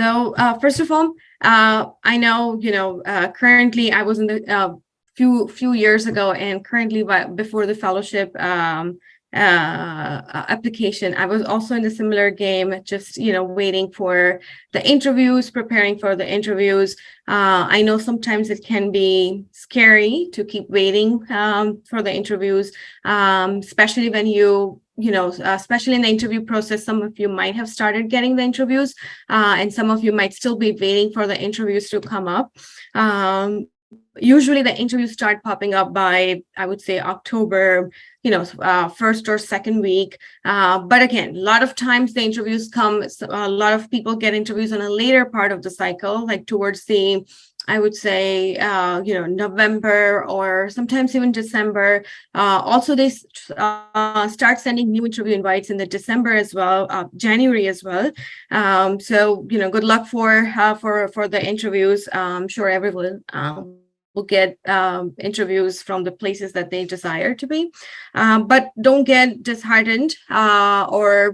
So first of all, I know, currently I was in the few years ago, and currently before the fellowship application, I was also in the similar game, just, waiting for the interviews, preparing for the interviews. I know sometimes it can be scary to keep waiting for the interviews, especially when especially in the interview process, some of you might have started getting the interviews, and some of you might still be waiting for the interviews to come up. Usually the interviews start popping up by, I would say, October, first or second week. But again, a lot of times the interviews come, a lot of people get interviews on a later part of the cycle, like towards the, I would say, November or sometimes even December. Also, they start sending new interview invites in the December as well, January as well. So, good luck for the interviews. I'm sure everyone will get interviews from the places that they desire to be, but don't get disheartened, or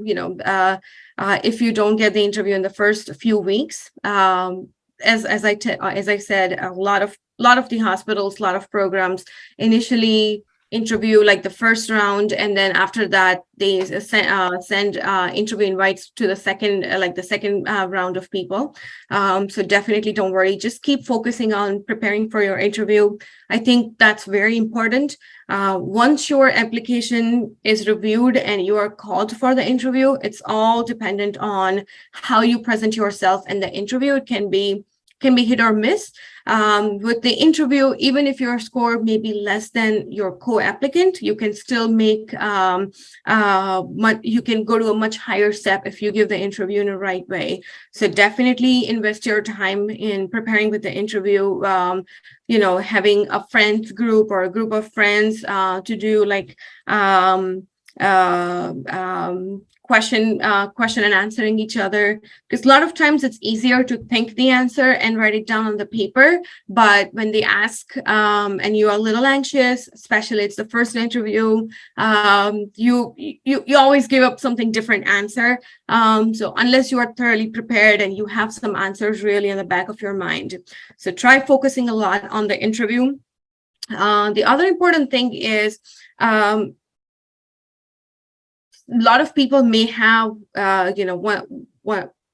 if you don't get the interview in the first few weeks. As I said, a lot of the hospitals, a lot of programs initially interview like the first round, and then after that they send interview invites to the second round of people. So definitely don't worry, just keep focusing on preparing for your interview. I think that's very important. Once your application is reviewed and you are called for the interview, it's all dependent on how you present yourself in the interview. It can be hit or miss. With the interview, even if your score may be less than your co-applicant, you can still make, you can go to a much higher step if you give the interview in the right way. So definitely invest your time in preparing with the interview, having a friends group or a group of friends to do like question and answering each other, because a lot of times it's easier to think the answer and write it down on the paper, but when they ask and you are a little anxious, especially it's the first interview, you always give up something different answer. So unless you are thoroughly prepared and you have some answers really in the back of your mind, so try focusing a lot on the interview. The other important thing is, a lot of people may have,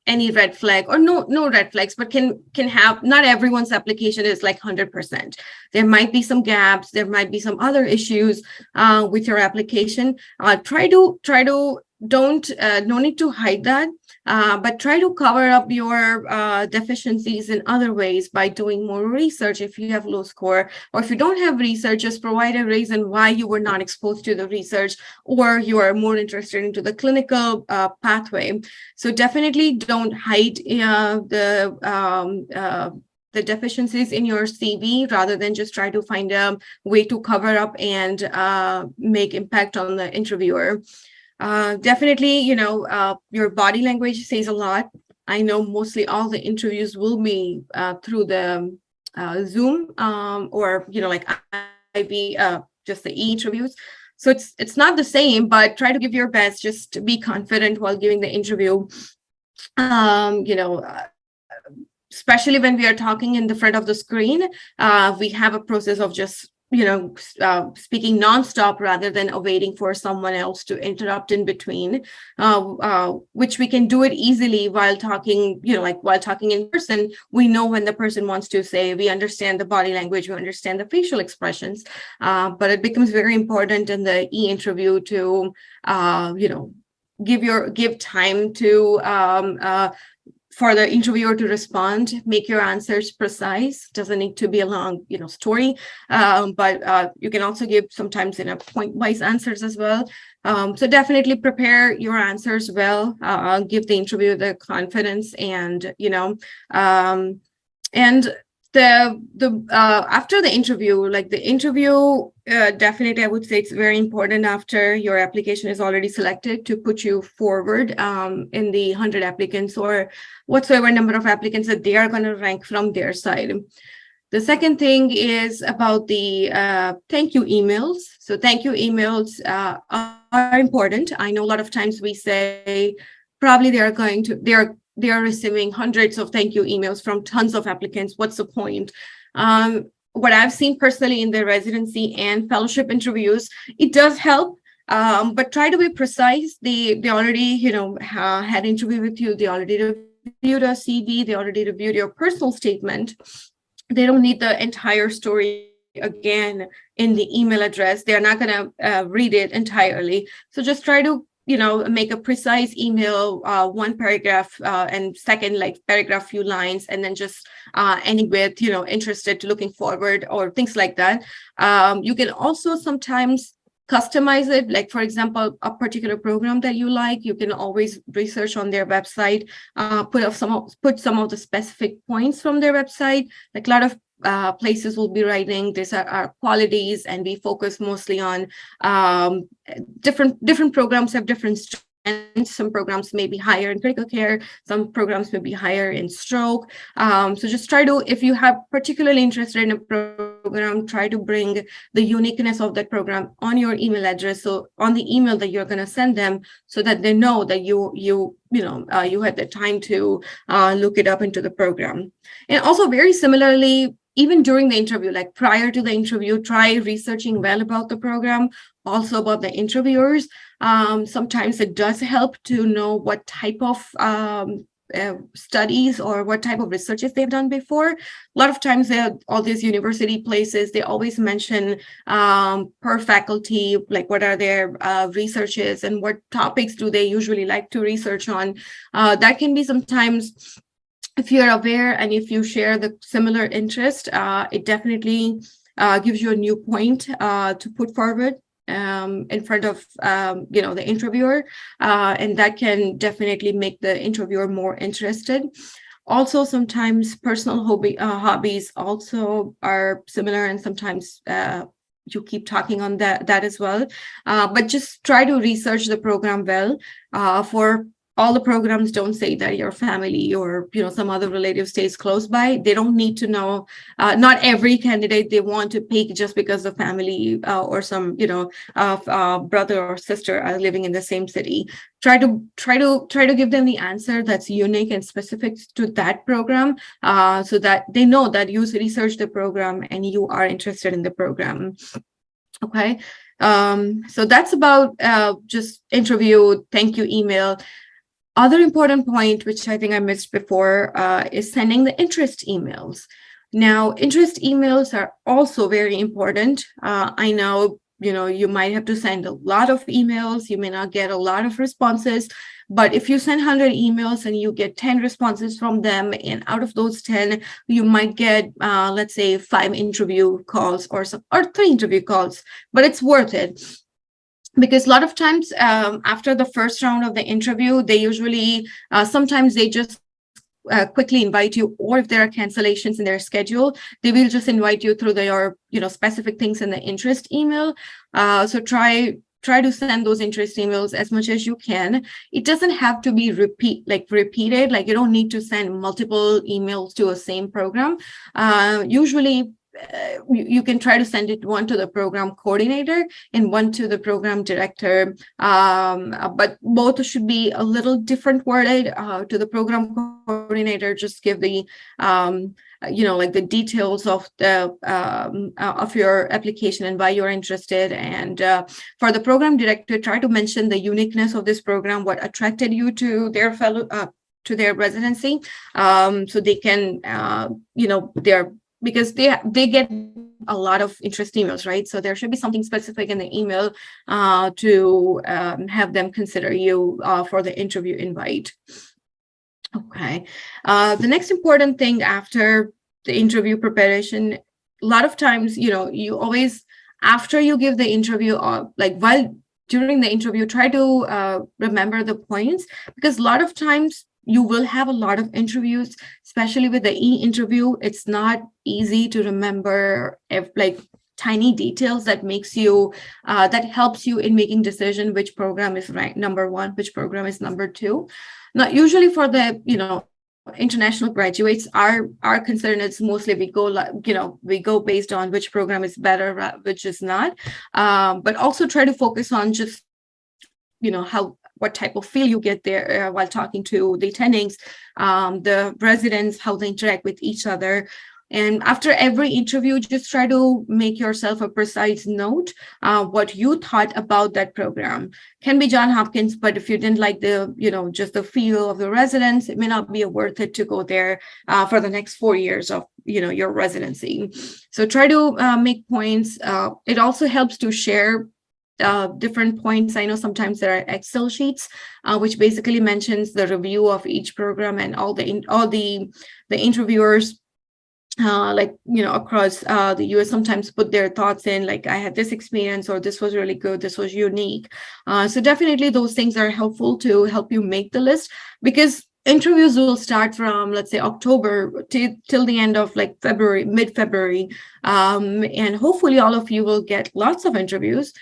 any red flag or no red flags, but can have, not everyone's application is like 100%. There might be some gaps. There might be some other issues with your application. No need to hide that, but try to cover up your deficiencies in other ways by doing more research. If you have low score, or if you don't have research, just provide a reason why you were not exposed to the research, or you are more interested into the clinical pathway. So definitely don't hide the deficiencies in your CV, rather than just try to find a way to cover up and make impact on the interviewer. Definitely, your body language says a lot. I know mostly all the interviews will be through the Zoom, or like IB, just the e-interviews. So it's not the same, but try to give your best. Just be confident while giving the interview. Especially when we are talking in the front of the screen, we have a process of just speaking nonstop rather than waiting for someone else to interrupt in between, which we can do it easily while talking, while talking in person. We know when the person wants to say, we understand the body language, we understand the facial expressions, but it becomes very important in the e-interview to, give time to, for the interviewer to respond, make your answers precise. Doesn't need to be a long, story, but you can also give sometimes point-wise answers as well. So definitely prepare your answers well. Give the interviewer the confidence, and after the interview, definitely I would say it's very important after your application is already selected to put you forward in the 100 applicants or whatsoever number of applicants that they are going to rank from their side. The second thing is about the thank you emails. So thank you emails are important. I know a lot of times we say probably they are they are receiving hundreds of thank you emails from tons of applicants. What's the point? What I've seen personally in the residency and fellowship interviews, it does help. But try to be precise. They already, had interview with you. They already reviewed a CV. They already reviewed your personal statement. They don't need the entire story again in the email address. They're not going to read it entirely. So just try to, make a precise email, one paragraph, and second, like paragraph, few lines, and then just ending with, interested, looking forward, or things like that. You can also sometimes customize it. Like, for example, a particular program that you like, you can always research on their website, put some of the specific points from their website. Like a lot of places will be writing these are our qualities, and we focus mostly on different programs have different strengths. Some programs may be higher in critical care, some programs may be higher in stroke. So just try to, if you have particularly interested in a program, try to bring the uniqueness of that program on your email address, so on the email that you're going to send them, so that they know that you had the time to look it up into the program. And also, very similarly, even during the interview, like prior to the interview, try researching well about the program, also about the interviewers. Sometimes it does help to know what type of studies or what type of researches they've done before. A lot of times, all these university places, they always mention per faculty, like what are their researches and what topics do they usually like to research on. That can be sometimes, if you're aware and if you share the similar interest, it definitely gives you a new point to put forward in front of the interviewer, and that can definitely make the interviewer more interested. Also, sometimes personal hobbies also are similar, and sometimes you keep talking on that as well. But just try to research the program well. For all the programs don't say that your family or some other relative stays close by. They don't need to know. Not every candidate they want to pick just because the family or some brother or sister are living in the same city. Try to give them the answer that's unique and specific to that program, so that they know that you researched the program and you are interested in the program. Okay, so that's about just interview, thank you email. Other important point, which I think I missed before, is sending the interest emails. Now, interest emails are also very important. I know, you might have to send a lot of emails. You may not get a lot of responses, but if you send 100 emails and you get 10 responses from them, and out of those 10, you might get, let's say, 5 interview calls or 3 interview calls, but it's worth it. Because a lot of times after the first round of the interview, they usually, sometimes they just quickly invite you, or if there are cancellations in their schedule, they will just invite you through their, specific things in the interest email. So try to send those interest emails as much as you can. It doesn't have to be repeated. Like, you don't need to send multiple emails to a same program. Usually, you can try to send it one to the program coordinator and one to the program director, but both should be a little different worded. To the program coordinator, just give the the details of the of your application and why you're interested, and for the program director, try to mention the uniqueness of this program, what attracted you to their to their residency, so they can because they get a lot of interest emails, right? So there should be something specific in the email to have them consider you for the interview invite. Okay. The next important thing after the interview preparation, a lot of times, you always, after you give the interview, while during the interview, try to remember the points, because a lot of times you will have a lot of interviews, especially with the e-interview. It's not easy to remember tiny details that makes you that helps you in making decision which program is ranked number 1, which program is number 2. Now, usually for the international graduates, our concern is mostly we go based on which program is better, which is not, but also try to focus on just what type of feel you get there while talking to the attendings, the residents, how they interact with each other. And after every interview, just try to make yourself a precise note what you thought about that program. Can be Johns Hopkins, but if you didn't like the, just the feel of the residents, it may not be worth it to go there for the next 4 years of, your residency. So try to make points. It also helps to share different points. I know sometimes there are Excel sheets, which basically mentions the review of each program and all the interviewers across the US sometimes put their thoughts in, like, I had this experience, or this was really good, this was unique. So definitely those things are helpful to help you make the list, because interviews will start from, let's say, October till the end of like February, mid-February. And hopefully all of you will get lots of interviews,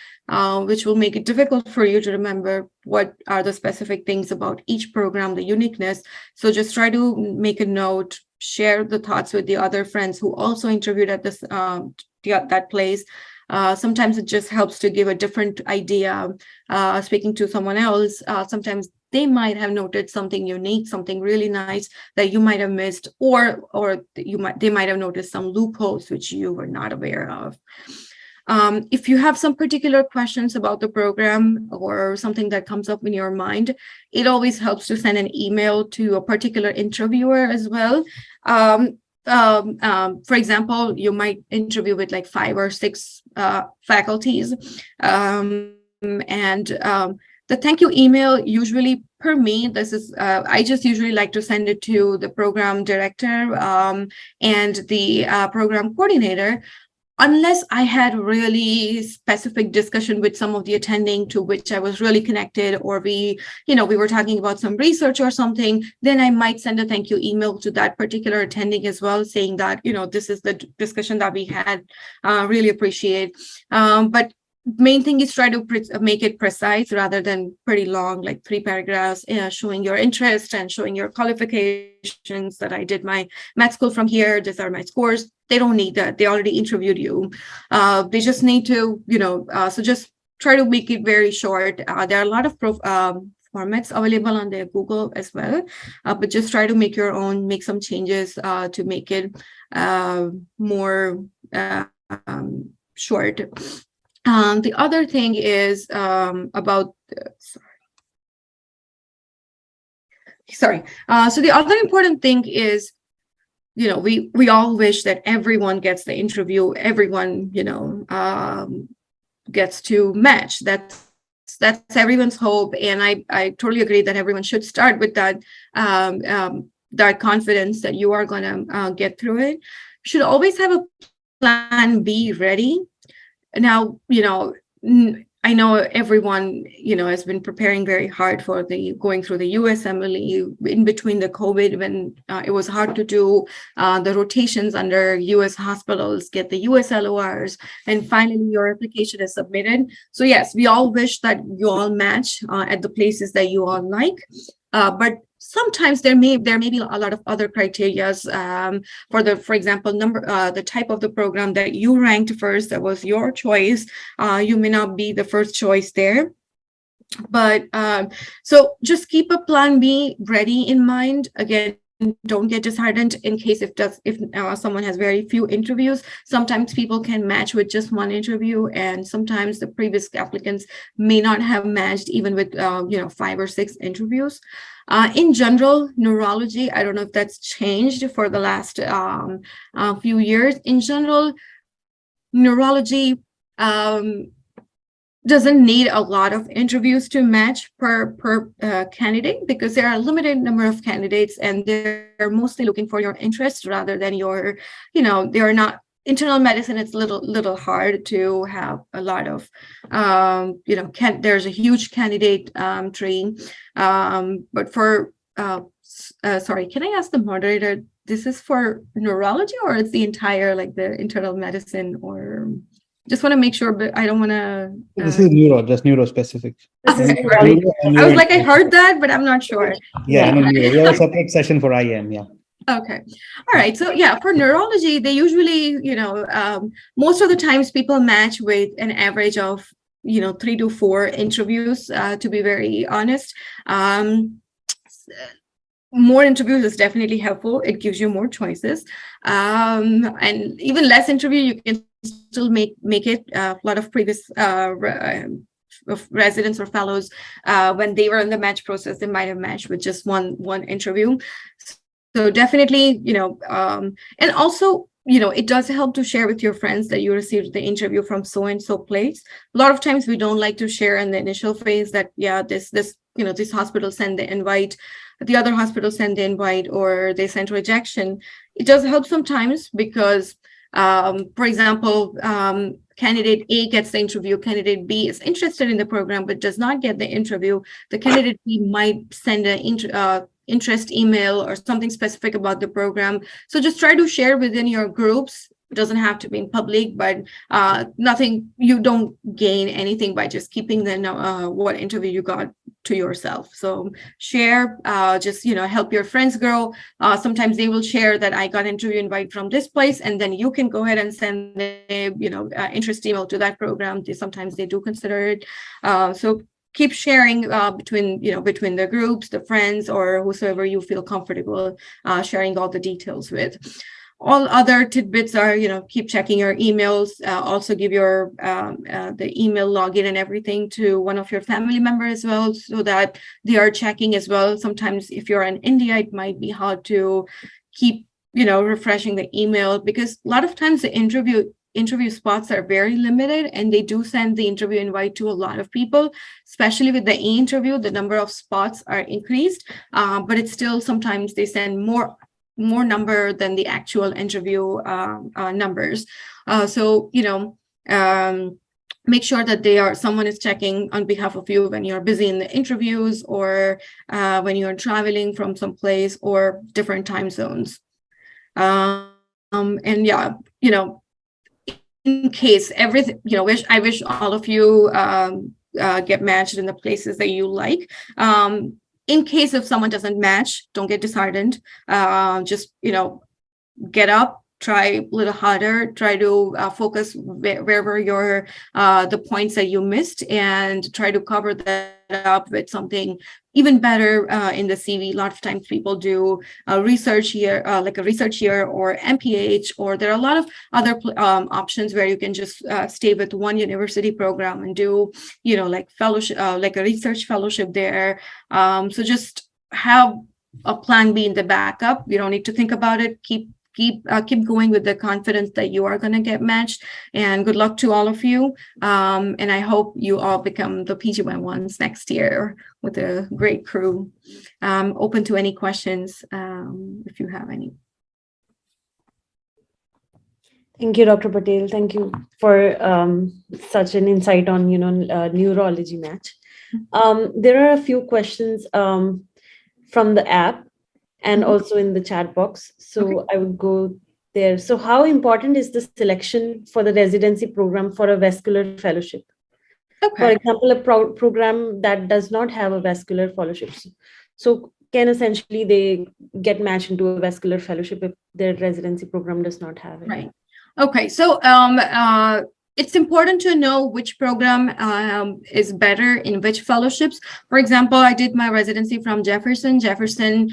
which will make it difficult for you to remember what are the specific things about each program, the uniqueness. So just try to make a note, share the thoughts with the other friends who also interviewed at this that place. Sometimes it just helps to give a different idea. Speaking to someone else, sometimes they might have noted something unique, something really nice that you might have missed, or they might have noticed some loopholes which you were not aware of. If you have some particular questions about the program or something that comes up in your mind, it always helps to send an email to a particular interviewer as well. For example, you might interview with like 5 or 6 faculties. The thank you email, usually per me, this is, I just usually like to send it to the program director and the program coordinator, unless I had really specific discussion with some of the attending to which I was really connected, or we were talking about some research or something, then I might send a thank you email to that particular attending as well, saying that, this is the discussion that we had, really appreciate. But main thing is try to make it precise rather than pretty long, like 3 paragraphs, showing your interest and showing your qualifications, that I did my med school from here, these are my scores. They don't need that. They already interviewed you. They just need to, so just try to make it very short. There are a lot of formats available on the Google as well, but just try to make your own, make some changes to make it more short. The other thing is about, sorry. So the other important thing is, we all wish that everyone gets the interview, everyone, gets to match. That's everyone's hope. And I totally agree that everyone should start with that, that confidence that you are going to get through it. You should always have a plan B ready. Now, I know everyone, has been preparing very hard for going through the USMLE in between the COVID, when it was hard to do the rotations under US hospitals, get the US LORs, and finally your application is submitted. So yes, we all wish that you all match at the places that you all like, but sometimes there may be a lot of other criterias for example, the type of the program that you ranked first, that was your choice. You may not be the first choice there. But so just keep a plan B ready in mind. Again, don't get disheartened in case if someone has very few interviews. Sometimes people can match with just 1 interview, and sometimes the previous applicants may not have matched even with 5 or 6 interviews. In general, neurology, I don't know if that's changed for the last few years. In general, neurology doesn't need a lot of interviews to match per candidate, because there are a limited number of candidates, and they're mostly looking for your interest rather than your, they're not. Internal medicine, it's a little hard to have a lot of, there's a huge candidate tree. But for, sorry, can I ask the moderator, this is for neurology, or it's the entire, like the internal medicine, or just want to make sure, but I don't want to. This is just neuro specific. Okay, right. I was like, I heard that, but I'm not sure. Yeah, we have a separate session for IM, yeah. Okay. All right. So yeah, for neurology, they usually, most of the times people match with an average of 3 to 4 interviews, to be very honest. More interviews is definitely helpful. It gives you more choices. And even less interview, you can still make it. A lot of previous of residents or fellows, when they were in the match process, they might have matched with just one interview. So definitely, and also, it does help to share with your friends that you received the interview from so and so place. A lot of times we don't like to share in the initial phase that, this hospital sent the invite, the other hospital sent the invite, or they sent rejection. It does help sometimes because, for example, candidate A gets the interview, candidate B is interested in the program but does not get the interview. The candidate B might send an interest email or something specific about the program. So just try to share within your groups. It doesn't have to be in public, but you don't gain anything by just keeping what interview you got to yourself. So share, just help your friends grow. Sometimes they will share that I got interview invite from this place, and then you can go ahead and send interest email to that program. Sometimes they do consider it. So keep sharing between the groups, the friends, or whosoever you feel comfortable sharing all the details with. All other tidbits are, keep checking your emails. Also give your the email login and everything to one of your family members as well, so that they are checking as well. Sometimes if you're in India, it might be hard to keep, refreshing the email, because a lot of times the interview spots are very limited, and they do send the interview invite to a lot of people. Especially with the e-interview, the number of spots are increased, but it's still sometimes they send more number than the actual interview numbers. So make sure that someone is checking on behalf of you when you're busy in the interviews, or when you're traveling from some place or different time zones. And yeah, in case everything, I wish all of you get matched in the places that you like. In case if someone doesn't match, don't get disheartened. Just, get up, try a little harder, try to focus wherever the points that you missed, and try to cover that up with something even better in the CV. A lot of times people do research here, like a research year or MPH, or there are a lot of other options where you can just stay with one university program and do, like fellowship, like a research fellowship there. So just have a plan B in the backup. You don't need to think about it. Keep going with the confidence that you are going to get matched, and good luck to all of you. And I hope you all become the PGY1s next year with a great crew. Open to any questions if you have any. Thank you, Dr. Patel. Thank you for such an insight on neurology match. There are a few questions from the app and also in the chat box. So okay. I would go there. So how important is the selection for the residency program for a vascular fellowship? Okay. For example, a program that does not have a vascular fellowship. So can essentially they get matched into a vascular fellowship if their residency program does not have it? Right. Okay. So it's important to know which program is better in which fellowships. For example, I did my residency from Jefferson. Jefferson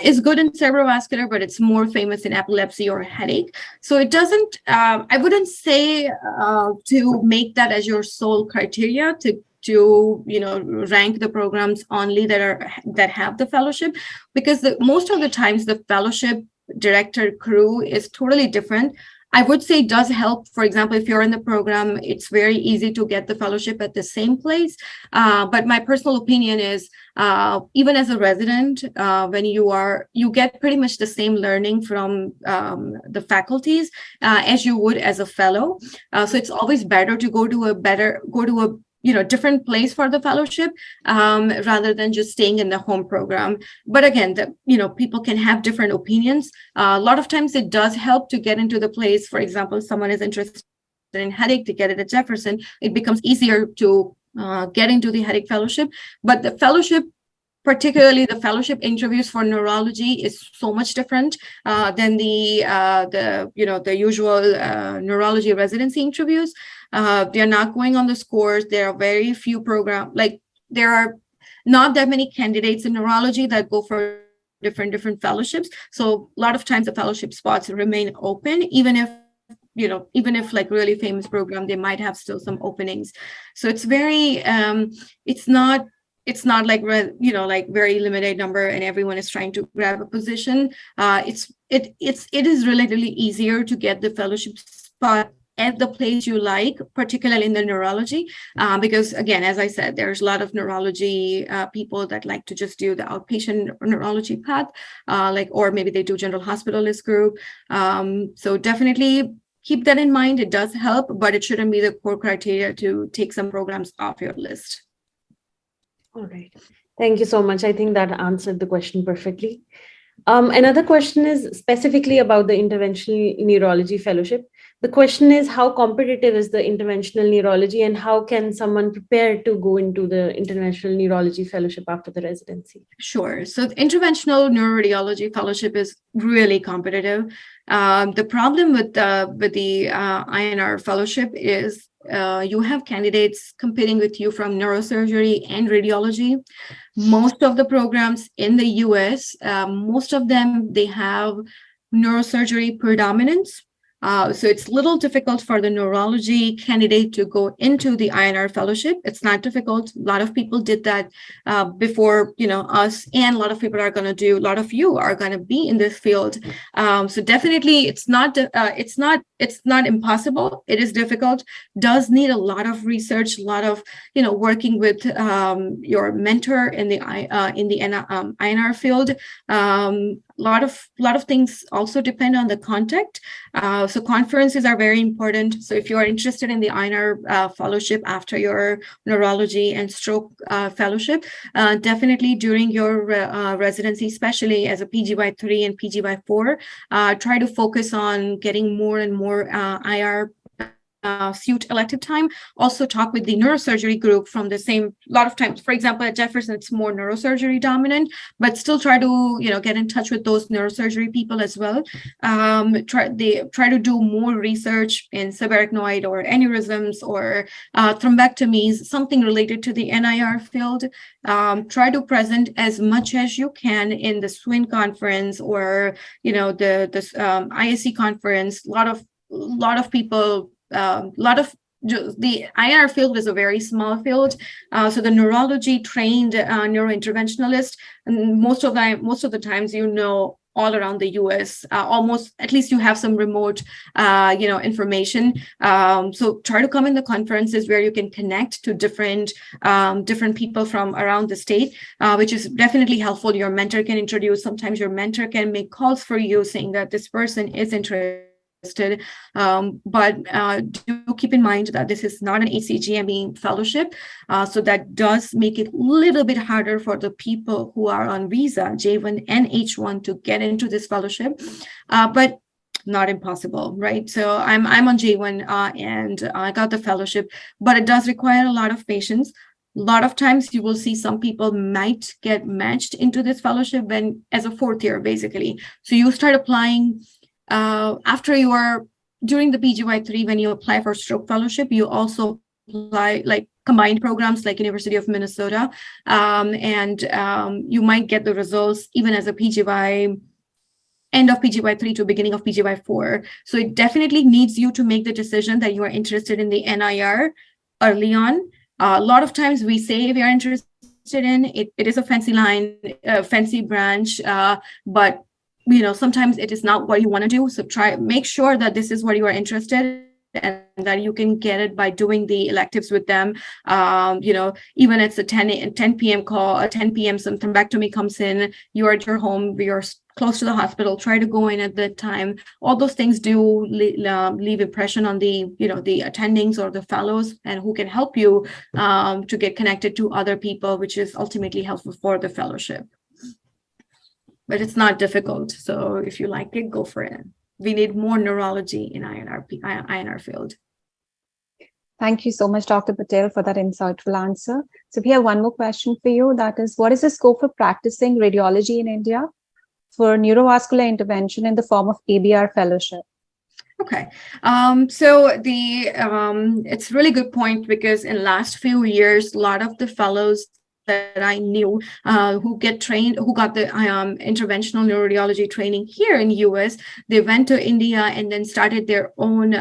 is good in cerebrovascular, but it's more famous in epilepsy or headache. So it doesn't, I wouldn't say to make that as your sole criteria to rank the programs only that have the fellowship, because most of the times the fellowship director crew is totally different. I would say it does help. For example, if you're in the program, it's very easy to get the fellowship at the same place. But my personal opinion is, even as a resident, when you get pretty much the same learning from the faculties as you would as a fellow. So it's always better to go to a different place for the fellowship rather than just staying in the home program. But again, people can have different opinions. A lot of times it does help to get into the place. For example, if someone is interested in headache, to get it at Jefferson, it becomes easier to get into the headache fellowship. But the fellowship particularly the fellowship interviews for neurology is so much different than the usual neurology residency interviews. They are not going on the scores. There are very few there are not that many candidates in neurology that go for different fellowships. So a lot of times the fellowship spots remain open, even if like really famous program, they might have still some openings. So it's very, it's not like, like very limited number and everyone is trying to grab a position. It is relatively easier to get the fellowship spot at the place you like, particularly in the neurology, because again, as I said, there's a lot of neurology people that like to just do the outpatient neurology path, or maybe they do general hospitalist group. So definitely keep that in mind. It does help, but it shouldn't be the core criteria to take some programs off your list. All right. Thank you so much. I think that answered the question perfectly. Another question is specifically about the interventional neurology fellowship. The question is, how competitive is the interventional neurology and how can someone prepare to go into the interventional neurology fellowship after the residency? Sure. So the interventional neuroradiology fellowship is really competitive. The problem with the INR fellowship is you have candidates competing with you from neurosurgery and radiology. Most of the programs in the US, most of them, they have neurosurgery predominance. So it's a little difficult for the neurology candidate to go into the INR fellowship. It's not difficult. A lot of people did that before, us, and a lot of people are going to do. A lot of you are going to be in this field. So definitely, it's not impossible. It is difficult. Does need a lot of research, a lot of working with your mentor in the INR field. A lot of things also depend on the contact. So conferences are very important. So if you are interested in the INR fellowship after your neurology and stroke fellowship, definitely during your residency, especially as a PGY3 and PGY4, try to focus on getting more and more IR suit elective time. Also talk with the neurosurgery group from the same. A lot of times, for example, at Jefferson, it's more neurosurgery dominant, but still try to get in touch with those neurosurgery people as well. Try to do more research in subarachnoid or aneurysms or thrombectomies, something related to the NIR field. Try to present as much as you can in the SWIN conference or the ISC conference. A lot of people. The IR field is a very small field, so the neurology trained neurointerventionalist, and most of the times all around the US, almost, at least you have some remote information. So try to come in the conferences where you can connect to different people from around the state, which is definitely helpful. Your mentor can introduce. Sometimes your mentor can make calls for you saying that this person is interested. But do keep in mind that this is not an ACGME fellowship, so that does make it a little bit harder for the people who are on visa, J1 and H1, to get into this fellowship, but not impossible, right? So I'm on J1 and I got the fellowship, but it does require a lot of patience. A lot of times you will see some people might get matched into this fellowship when as a fourth year, basically. So you start applying after you are during the PGY3, when you apply for stroke fellowship, you also apply like combined programs like University of Minnesota, and you might get the results even as a PGY, end of PGY3 to beginning of PGY4. So it definitely needs you to make the decision that you are interested in the NIR early on. A lot of times we say if you're interested in it, it is a fancy line, fancy branch, but sometimes it is not what you want to do. So make sure that this is what you are interested in and that you can get it by doing the electives with them. Even it's a 10 p.m. call, a 10 p.m. some thrombectomy comes in, you're at your home, you're close to the hospital, try to go in at that time. All those things do leave impression on the attendings or the fellows and who can help you to get connected to other people, which is ultimately helpful for the fellowship. But it's not difficult. So if you like it, go for it. We need more neurology in INR field. Thank you so much, Dr. Patel, for that insightful answer. So we have one more question for you. That is, what is the scope for practicing radiology in India for neurovascular intervention in the form of ABR fellowship? Okay, it's a really good point, because in last few years, a lot of the fellows that I knew who got the interventional neuroradiology training here in US, they went to India and then started their own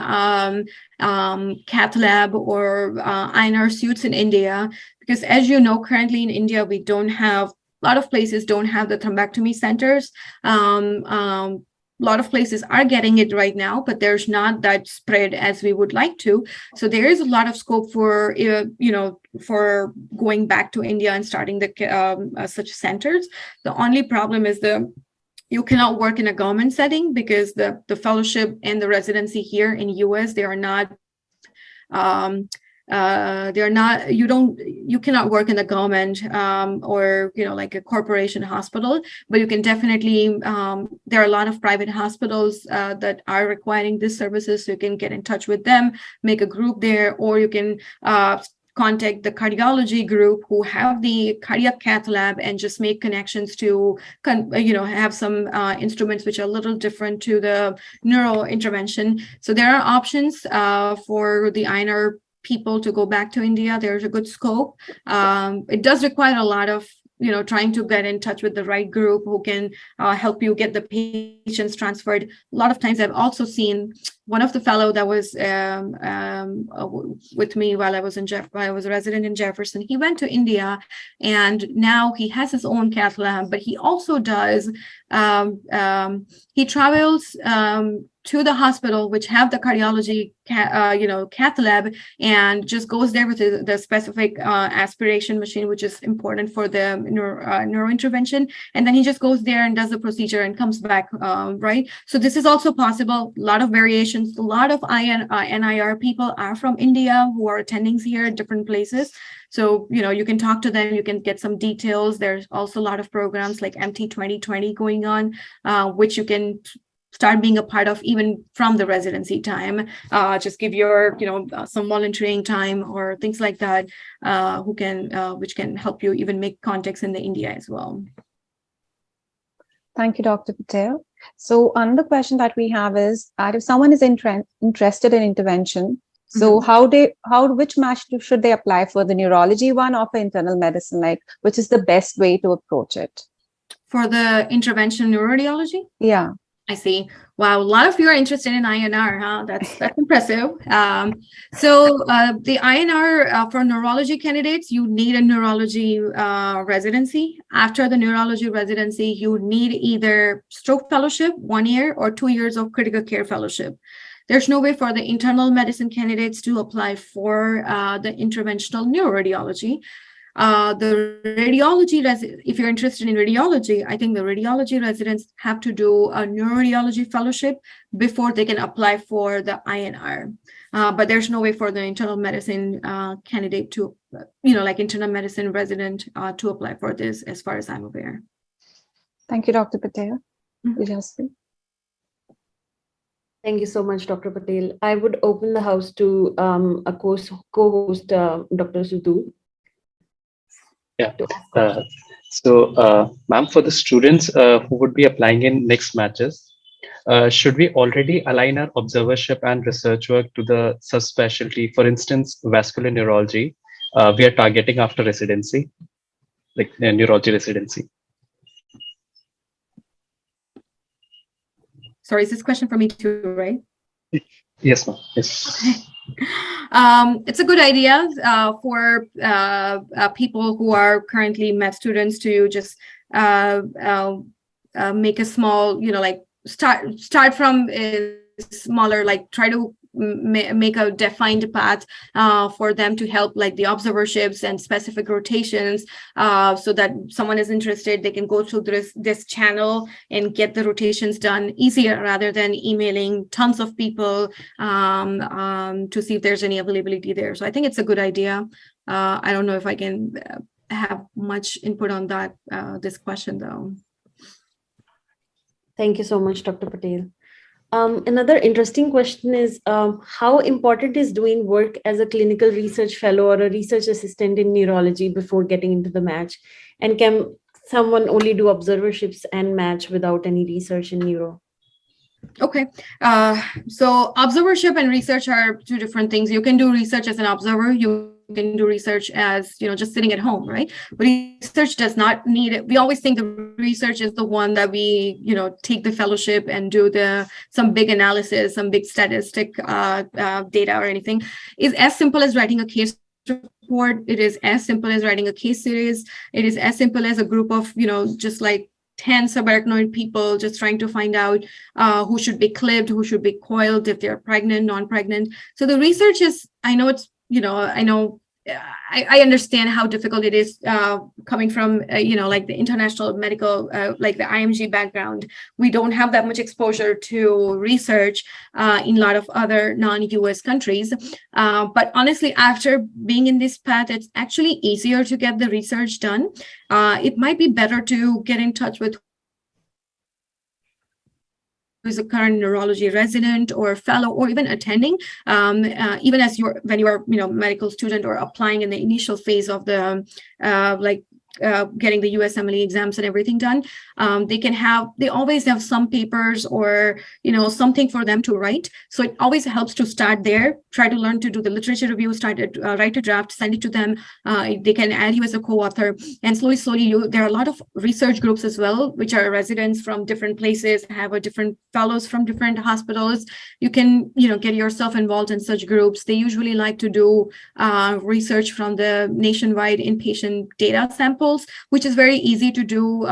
cath lab or INR suites in India. Because as you know, currently in India, we don't have, a lot of places don't have the thrombectomy centers. A lot of places are getting it right now, but there's not that spread as we would like to. So there is a lot of scope for, for going back to India and starting such centers. The only problem is you cannot work in a government setting, because the fellowship and the residency here in US, they are not, you cannot work in the government or like a corporation hospital, but you can definitely, there are a lot of private hospitals that are requiring these services, so you can get in touch with them, make a group there, or you can contact the cardiology group who have the cardiac cath lab and just make connections to, have some instruments which are a little different to the neuro intervention. So there are options for the INR people to go back to India. There's a good scope. It does require a lot of, trying to get in touch with the right group who can help you get the patients transferred. A lot of times I've also seen one of the fellow that was with me while I was a resident in Jefferson. He went to India and now he has his own cath lab, but he also does, he travels to the hospital which have the cardiology cath lab, and just goes there with the specific aspiration machine, which is important for the neuro intervention, and then he just goes there and does the procedure and comes back, right? So this is also possible. A lot of variations. A lot of NIR people are from India who are attending here at different places. So, you can talk to them, you can get some details. There's also a lot of programs like MT 2020 going on, which you can start being a part of even from the residency time. Just give your, some volunteering time or things like that, which can help you even make contacts in the India as well. Thank you, Dr. Patel. So another question that we have is that if someone is interested in intervention, so which match should they apply for, the neurology one or for internal medicine? Like, which is the best way to approach it? For the intervention neuroradiology? Yeah. I see. Wow, a lot of you are interested in INR, huh? That's impressive. So the INR for neurology candidates, you need a neurology residency. After the neurology residency, you need either stroke fellowship, 1 year, or 2 years of critical care fellowship. There's no way for the internal medicine candidates to apply for the interventional neuroradiology. The radiology, if you're interested in radiology, I think the radiology residents have to do a neuroradiology fellowship before they can apply for the INR. But there's no way for the internal medicine candidate to, like internal medicine resident to apply for this, as far as I'm aware. Thank you, Dr. Patel. Tejasvi. Thank you so much, Dr. Patel. I would open the house to a co-host, Dr. Sardool. Yeah. Ma'am, for the students who would be applying in next matches, should we already align our observership and research work to the subspecialty? For instance, vascular neurology, we are targeting after residency, like neurology residency. Sorry, is this question for me too, right? Yes, ma'am. Yes. It's a good idea for people who are currently med students to just make a small, like start from a smaller, like try to make a defined path for them to help like the observerships and specific rotations, so that someone is interested, they can go through this channel and get the rotations done easier rather than emailing tons of people to see if there's any availability there. So I think it's a good idea. I don't know if I can have much input on that, this question though. Thank you so much, Dr. Patel. Another interesting question is how important is doing work as a clinical research fellow or a research assistant in neurology before getting into the match? And can someone only do observerships and match without any research in neuro? Okay, so observership and research are two different things. You can do research as an observer. You can do research as, just sitting at home, right? But research does not need it. We always think the research is the one that we, take the fellowship and do some big analysis, some big statistic data or anything. Is as simple as writing a case report. It is as simple as writing a case series. It is as simple as a group of, just like 10 subarachnoid people just trying to find out who should be clipped, who should be coiled, if they're pregnant, non-pregnant. So the research is, I know it's, I understand how difficult it is coming from, like the international medical, like the IMG background. We don't have that much exposure to research in a lot of other non-US countries. But honestly, after being in this path, it's actually easier to get the research done. It might be better to get in touch with who's a current neurology resident or fellow or even attending, even as when you're medical student or applying in the initial phase of the getting the USMLE exams and everything done. They always have some papers or something for them to write. So it always helps to start there, try to learn to do the literature review, write a draft, send it to them. They can add you as a co-author, and slowly there are a lot of research groups as well, which are residents from different places, have a different fellows from different hospitals. You can get yourself involved in such groups. They usually like to do research from the nationwide inpatient data samples, which is very easy to do.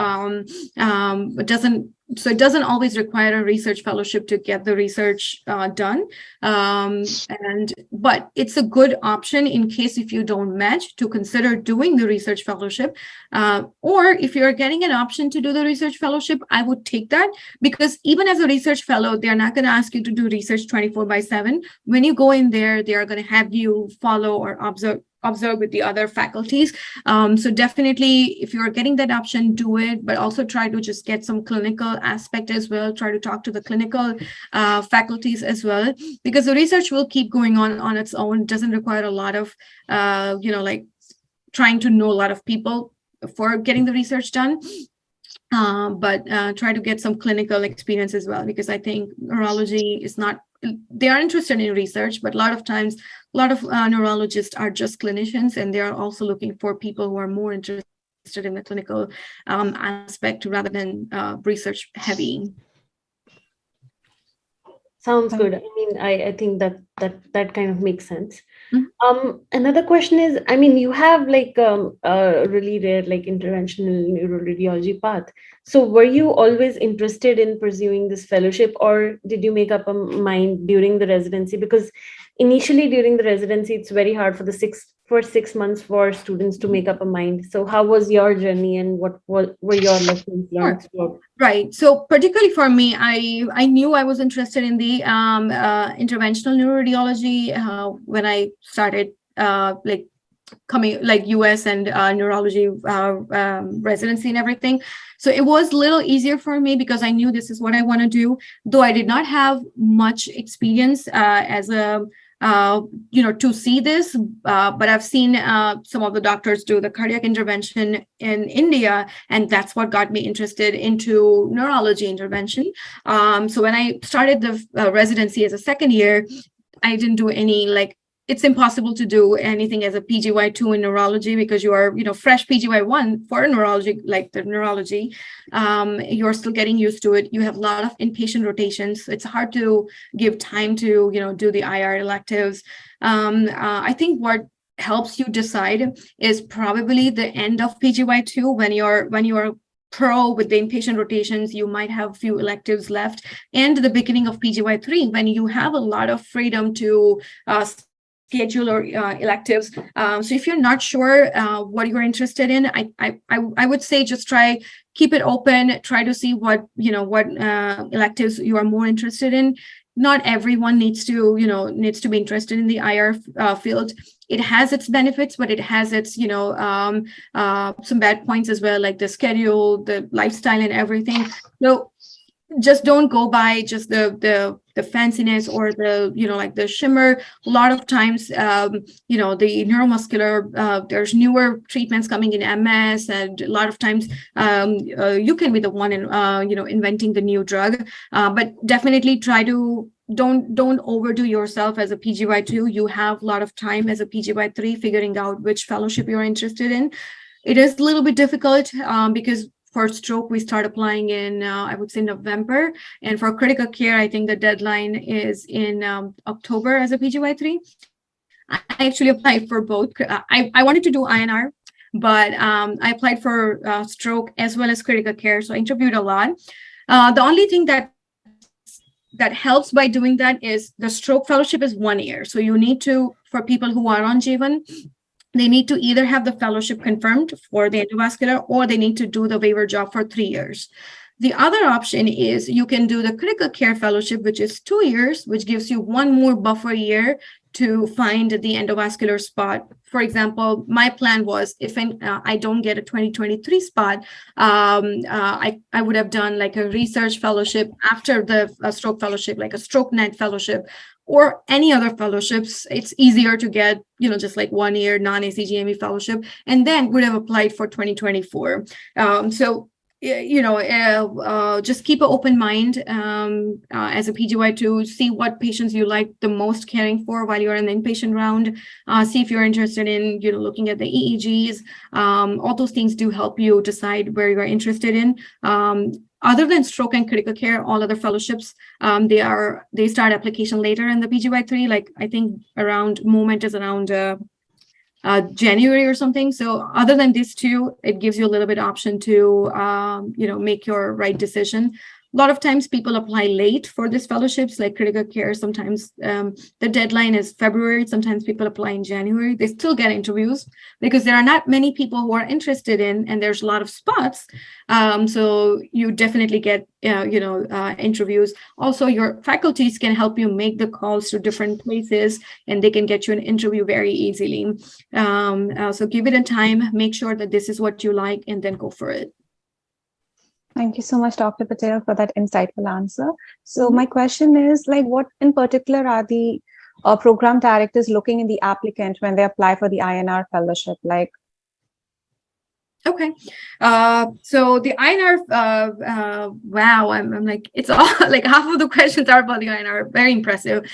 It doesn't always require a research fellowship to get the research done. But it's a good option in case if you don't match to consider doing the research fellowship. Or if you're getting an option to do the research fellowship, I would take that, because even as a research fellow, they're not going to ask you to do research 24/7. When you go in there, they are going to have you follow or observe with the other faculties. So definitely, if you're getting that option, do it, but also try to just get some clinical aspect as well. Try to talk to the clinical faculties as well, because the research will keep going on its own. It doesn't require a lot of, like trying to know a lot of people for getting the research done. But try to get some clinical experience as well, because I think neurology is not, they are interested in research, but a lot of times, a lot of neurologists are just clinicians, and they are also looking for people who are more interested in the clinical aspect rather than research heavy. Sounds good. I mean, I think that kind of makes sense. Mm-hmm. Another question is, I mean, you have like a really rare like interventional neuroradiology path. So were you always interested in pursuing this fellowship, or did you make up a mind during the residency? Because initially during the residency, it's very hard for 6 months for students to make up a mind. So how was your journey, and what were your lessons learned? Sure. Right. So particularly for me, I knew I was interested in the interventional neuroradiology when I started coming like US and neurology residency and everything. So it was a little easier for me because I knew this is what I want to do, though I did not have much experience as a to see this, but I've seen some of the doctors do the cardiac intervention in India, and that's what got me interested into neurology intervention. So when I started the residency as a second year, I didn't do any it's impossible to do anything as a PGY2 in neurology because you are, fresh PGY1 for neurology, like the neurology. You're still getting used to it. You have a lot of inpatient rotations. It's hard to give time to, do the IR electives. I think what helps you decide is probably the end of PGY2 when you're pro with the inpatient rotations, you might have a few electives left, and the beginning of PGY3 when you have a lot of freedom to schedule or electives. So if you're not sure what you're interested in, I would say just keep it open, try to see what electives you are more interested in. Not everyone needs to be interested in the IR field. It has its benefits, but it has its some bad points as well, like the schedule, the lifestyle, and everything. So just don't go by just the fanciness or the, like the shimmer. A lot of times, the neuromuscular, there's newer treatments coming in MS, and a lot of times you can be the one in, inventing the new drug. But definitely try to don't overdo yourself as a PGY2. You have a lot of time as a PGY3 figuring out which fellowship you're interested in. It is a little bit difficult because for stroke, we start applying in, I would say, November. And for critical care, I think the deadline is in October as a PGY3. I actually applied for both. I wanted to do INR, but I applied for stroke as well as critical care. So I interviewed a lot. The only thing that helps by doing that is the stroke fellowship is 1 year. So you need to, for people who are on J1, they need to either have the fellowship confirmed for the endovascular, or they need to do the waiver job for 3 years. The other option is you can do the critical care fellowship, which is 2 years, which gives you one more buffer year to find the endovascular spot. For example, my plan was if I don't get a 2023 spot, I would have done like a research fellowship after the stroke fellowship, like a stroke net fellowship, or any other fellowships. It's easier to get, just like 1 year non-ACGME fellowship, and then would have applied for 2024. Just keep an open mind as a PGY2, see what patients you like the most caring for while you're in the inpatient round, see if you're interested in, looking at the EEGs. All those things do help you decide where you're interested in. Other than stroke and critical care, all other fellowships, they start application later in the PGY3. Like I think moment is around January or something. So other than these two, it gives you a little bit option to make your right decision. A lot of times people apply late for these fellowships, like critical care. Sometimes the deadline is February. Sometimes people apply in January. They still get interviews because there are not many people who are interested in, and there's a lot of spots. So you definitely get, interviews. Also, your faculties can help you make the calls to different places, and they can get you an interview very easily. So give it a time, make sure that this is what you like, and then go for it. Thank you so much, Dr. Patel, for that insightful answer. So my question is, what in particular are the program directors looking in the applicant when they apply for the INR fellowship? Okay. So the INR, wow, I'm like, it's all like half of the questions are about the INR. Very impressive.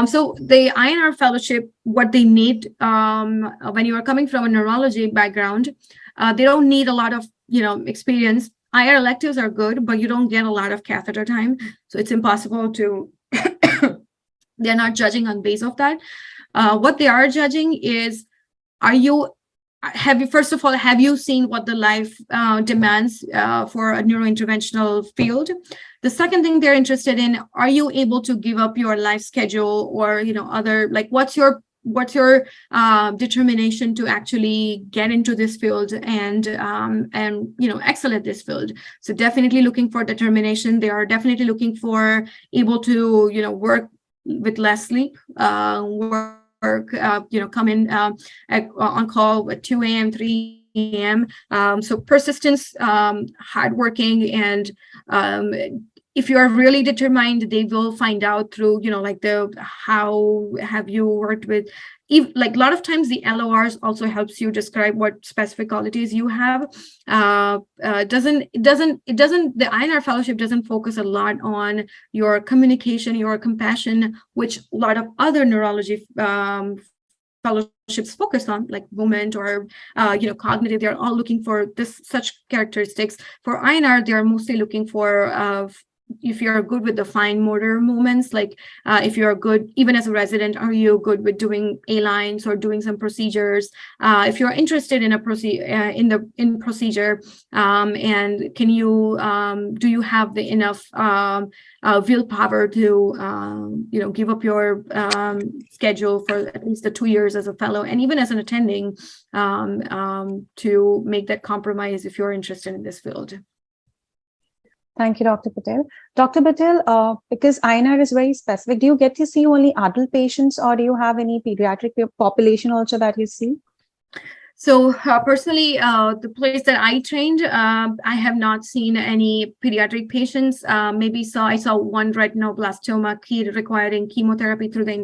So the INR fellowship, what they need when you are coming from a neurology background, they don't need a lot of, experience. IR electives are good, but you don't get a lot of catheter time. So it's impossible to, they're not judging on base of that. What they are judging is, first of all, have you seen what the life demands for a neurointerventional field? The second thing they're interested in, are you able to give up your life schedule or, other, like what's your determination to actually get into this field and excel at this field? So definitely looking for determination. They are definitely looking for able to work with less sleep, come in on call at 2 a.m., 3 a.m. So persistence, hardworking, and if you are really determined, they will find out through, how have you worked with, like a lot of times the LORs also helps you describe what specific qualities you have. The INR fellowship doesn't focus a lot on your communication, your compassion, which a lot of other neurology fellowships focus on, like movement or cognitive. They're all looking for such characteristics. For INR, they're mostly looking for if you're good with the fine motor movements, like if you're good, even as a resident, are you good with doing A-lines or doing some procedures? If you're interested in a procedure, and can you do you have the enough willpower to give up your schedule for at least the 2 years as a fellow, and even as an attending, to make that compromise if you're interested in this field. Thank you, Dr. Patel. Dr. Patel, because INR is very specific, do you get to see only adult patients, or do you have any pediatric population also that you see? So personally, the place that I trained, I have not seen any pediatric patients. Maybe I saw one retinoblastoma kid requiring chemotherapy through the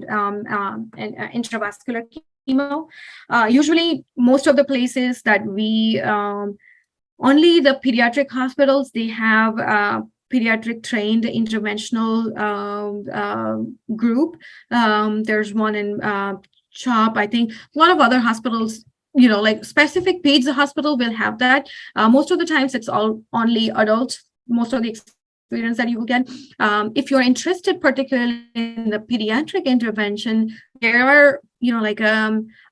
intravascular chemo. Usually, most of the places that we only the pediatric hospitals, they have pediatric trained interventional group. There's one in CHOP. I think a lot of other hospitals, like specific peds hospital will have that. Most of the times it's all only adults, most of the experience that you will get. If you're interested particularly in the pediatric intervention, there are,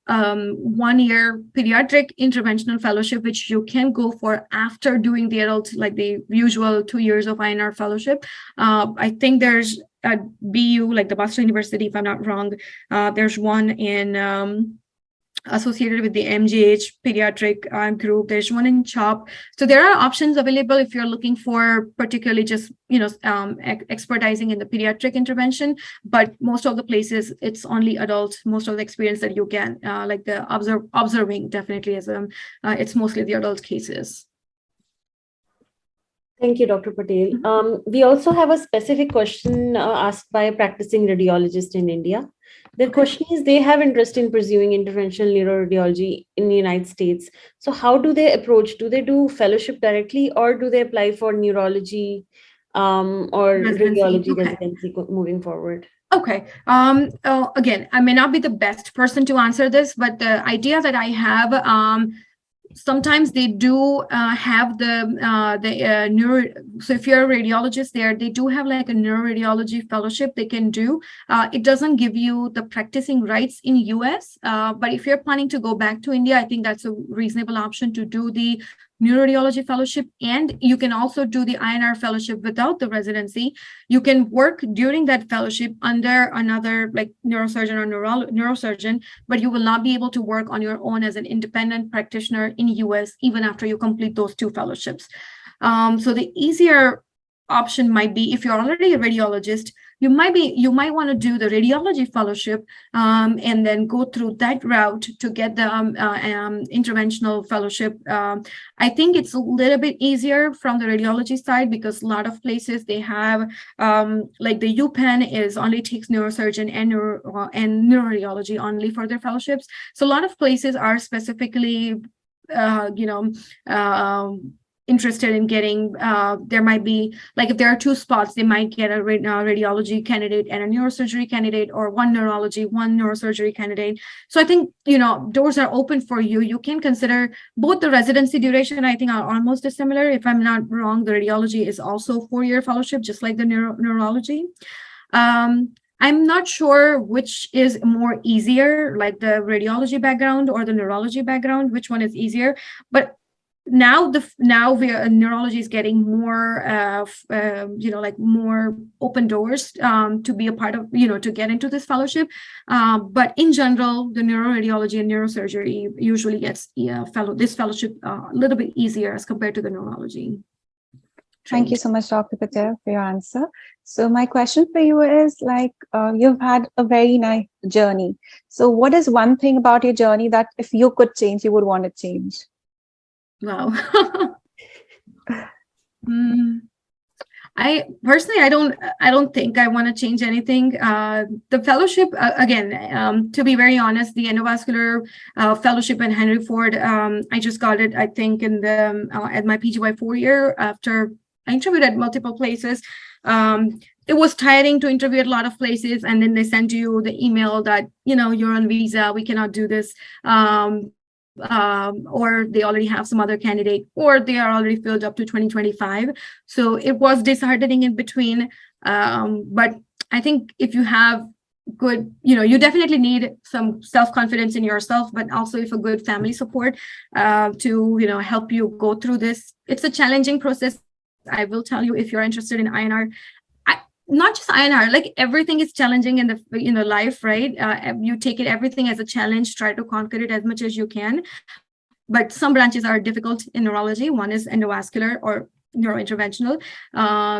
1 year pediatric interventional fellowship, which you can go for after doing the adult, like the usual 2 years of INR fellowship. I think there's at BU, like the Boston University, if I'm not wrong, there's one in associated with the MGH pediatric group. There's one in CHOP. So there are options available if you're looking for particularly just, expertising in the pediatric intervention. But most of the places, it's only adult. Most of the experience that you get, like the observing definitely is, it's mostly the adult cases. Thank you, Dr. Patel. We also have a specific question asked by a practicing radiologist in India. Their question is, they have interest in pursuing interventional neuroradiology in the United States. So how do they approach? Do they do fellowship directly, or do they apply for neurology or radiology residency moving forward? Okay. Again, I may not be the best person to answer this, but the idea that I have, sometimes they do have the neuro. So if you're a radiologist there, they do have like a neuroradiology fellowship they can do. It doesn't give you the practicing rights in US, but if you're planning to go back to India, I think that's a reasonable option to do the neuroradiology fellowship. And you can also do the INR fellowship without the residency. You can work during that fellowship under another like neurosurgeon or neurosurgeon, but you will not be able to work on your own as an independent practitioner in US even after you complete those 2 fellowships. So the easier option might be, if you're already a radiologist, you might want to do the radiology fellowship and then go through that route to get the interventional fellowship. I think it's a little bit easier from the radiology side because a lot of places they have like the UPenn is only takes neurosurgeon and neuroradiology only for their fellowships. So a lot of places are specifically interested in getting, there might be, like if there are 2 spots, they might get a radiology candidate and a neurosurgery candidate, or 1 neurology, 1 neurosurgery candidate. So I think, doors are open for you. You can consider both the residency duration, I think are almost dissimilar. If I'm not wrong, the radiology is also 4-year fellowship, just like the neurology. I'm not sure which is more easier, like the radiology background or the neurology background, which one is easier, but now neurology is getting more like more open doors to be a part of, to get into this fellowship, but in general the neuroradiology and neurosurgery usually gets this fellowship a little bit easier as compared to the neurology. Thank you so much, Dr. Patel, for your answer. So my question for you is, like, you've had a very nice journey. So what is one thing about your journey that if you could change, you would want to change? Wow. I personally, I don't think I want to change anything. The fellowship, again, to be very honest, the endovascular fellowship in Henry Ford, I just got it, I think, in the at my PGY 4-year after I interviewed at multiple places. It was tiring to interview at a lot of places, and then they send you the email that, you're on visa, we cannot do this. Or they already have some other candidate, or they are already filled up to 2025. So it was disheartening in between. But I think if you have good, you definitely need some self-confidence in yourself, but also if a good family support to, help you go through this. It's a challenging process. I will tell you, if you're interested in INR, not just INR, like everything is challenging in the life, right? You take it everything as a challenge, try to conquer it as much as you can. But some branches are difficult in neurology. One is endovascular or neurointerventional.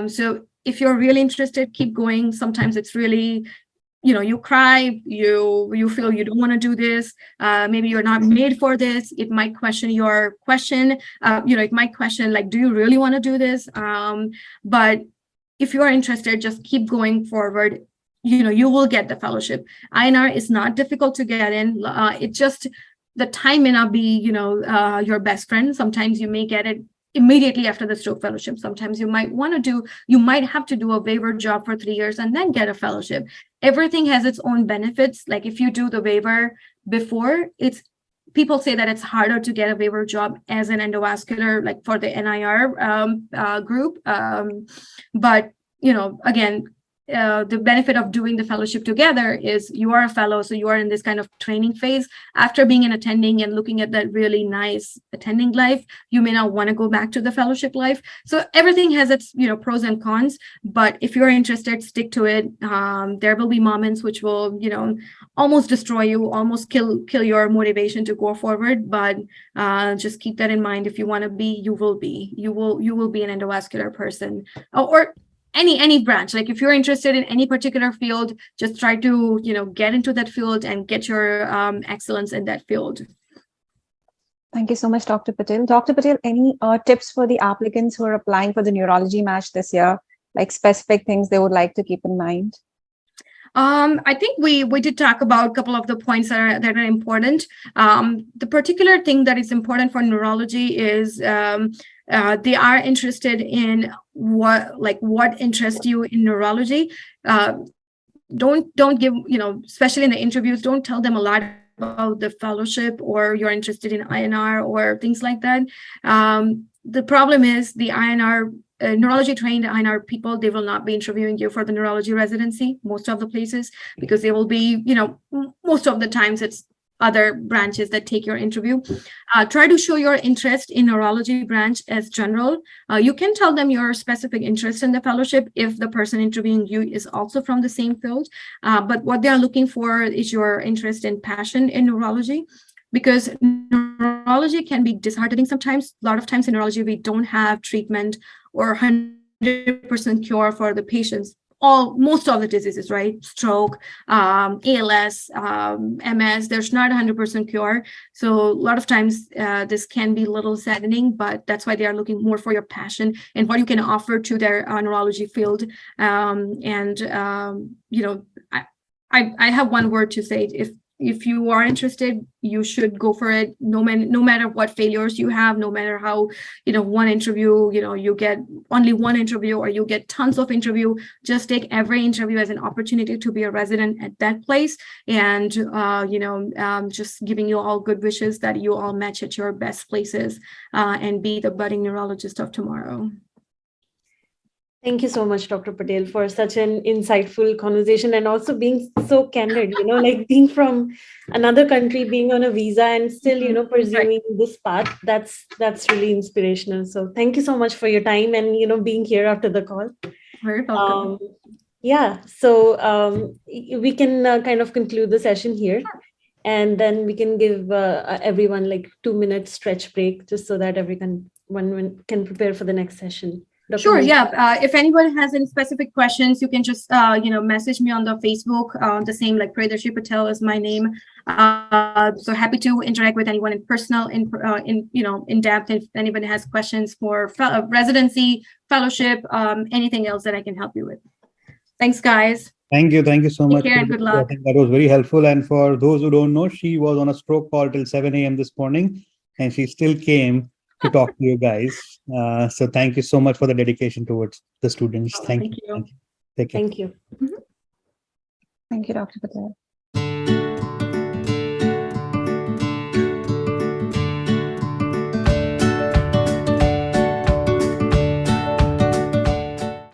So if you're really interested, keep going. Sometimes it's really, you cry, you feel you don't want to do this, maybe you're not made for this. It might question your question, it might question like, do you really want to do this? But if you are interested, just keep going forward. You will get the fellowship. INR is not difficult to get in. It just, the time may not be, your best friend. Sometimes you may get it immediately after the stroke fellowship. Sometimes you might have to do a waiver job for 3 years and then get a fellowship. Everything has its own benefits. Like if you do the waiver before, people say that it's harder to get a waiver job as an endovascular, like for the NIR group. But, again, the benefit of doing the fellowship together is you are a fellow, so you are in this kind of training phase. After being an attending and looking at that really nice attending life, you may not want to go back to the fellowship life. So everything has its pros and cons, but if you're interested, stick to it. There will be moments which will almost destroy you, almost kill your motivation to go forward, but just keep that in mind. If you want to be, you will be an endovascular person, or any branch. Like if you're interested in any particular field, just try to get into that field and get your excellence in that field. Thank you so much, Dr. Patel. Dr. Patel, any tips for the applicants who are applying for the neurology match this year, like specific things they would like to keep in mind? I think we did talk about a couple of the points that are important. The particular thing that is important for neurology is they are interested in what interests you in neurology. Don't give, especially in the interviews, don't tell them a lot about the fellowship or you're interested in INR or things like that. The problem is the INR neurology trained INR people, they will not be interviewing you for the neurology residency, most of the places, because they will be, most of the times it's other branches that take your interview. Try to show your interest in neurology branch as general. You can tell them your specific interest in the fellowship if the person interviewing you is also from the same field. But what they are looking for is your interest and passion in neurology, because neurology can be disheartening sometimes. A lot of times in neurology, we don't have treatment or 100% cure for the patients. Most of the diseases, right? Stroke, ALS, MS, there's not 100% cure. So a lot of times this can be a little saddening, but that's why they are looking more for your passion and what you can offer to their neurology field. I have one word to say. If you are interested, you should go for it. No matter what failures you have, no matter how, one interview, you get only one interview or you get tons of interview, just take every interview as an opportunity to be a resident at that place. And, just giving you all good wishes that you all match at your best places and be the budding neurologist of tomorrow. Thank you so much, Dr. Patel, for such an insightful conversation and also being so candid, like being from another country, being on a visa and still, pursuing this path. That's really inspirational. So thank you so much for your time and, being here after the call. Very welcome. So we can kind of conclude the session here. And then we can give everyone like 2-minute stretch break just so that everyone can prepare for the next session. Sure. Yeah. If anyone has any specific questions, you can just, message me on the Facebook, the same like Priyadarshini Patel is my name. So happy to interact with anyone in personal, in depth. If anyone has questions for residency, fellowship, anything else that I can help you with. Thanks, guys. Thank you so much. Take care and good luck. I think that was very helpful. And for those who don't know, she was on a stroke call till 7 a.m. this morning, and she still came to talk to you guys. So thank you so much for the dedication towards the students. Thank you. Thank you. Take care. Thank you. Thank you, Dr. Patel.